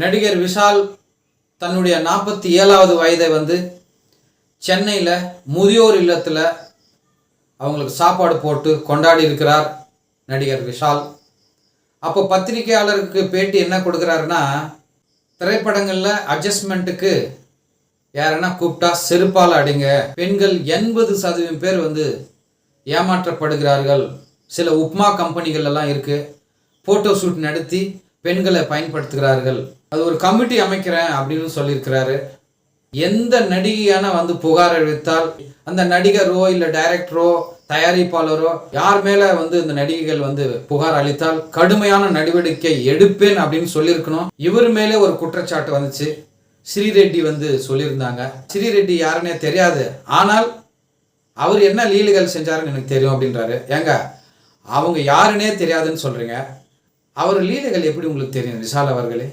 நடிகர் விஷால் தன்னுடைய 47வது வயதை சென்னையில் முதியோர் இல்லத்தில் அவங்களுக்கு சாப்பாடு போட்டு கொண்டாடி இருக்கிறார் நடிகர் விஷால். அப்போ பத்திரிகையாளருக்கு பேட்டி என்ன கொடுக்குறாருன்னா, திரைப்படங்களில் அட்ஜஸ்ட்மெண்ட்டுக்கு யாருன்னா கூப்பிட்டா செருப்பால் அடிங்க, பெண்கள் 80% பேர் ஏமாற்றப்படுகிறார்கள், சில உப்மா கம்பெனிகள் எல்லாம் இருக்குது, ஃபோட்டோ ஷூட் நடத்தி பெண்களை பயன்படுத்துகிறார்கள், அது ஒரு கமிட்டி அமைக்கிறேன் அப்படின்னு சொல்லியிருக்கிறாரு. எந்த நடிகையான புகார் அளித்தால் அந்த நடிகரோ இல்லை டைரக்டரோ தயாரிப்பாளரோ யார் மேலே இந்த நடிகைகள் புகார் அளித்தால் கடுமையான நடவடிக்கை எடுப்பேன் அப்படின்னு சொல்லியிருக்கணும். இவர் மேலே ஒரு குற்றச்சாட்டு வந்துச்சு. ஸ்ரீரெட்டி சொல்லியிருந்தாங்க. ஸ்ரீரெட்டி யாருன்னே தெரியாது, ஆனால் அவர் என்ன லீலைகள் செஞ்சாருன்னு எனக்கு தெரியும் அப்படின்றாரு. ஏங்க, அவங்க யாருன்னே தெரியாதுன்னு சொல்றீங்க, அவர் லீலைகள் எப்படி உங்களுக்கு தெரியும் விஷால் அவர்களே?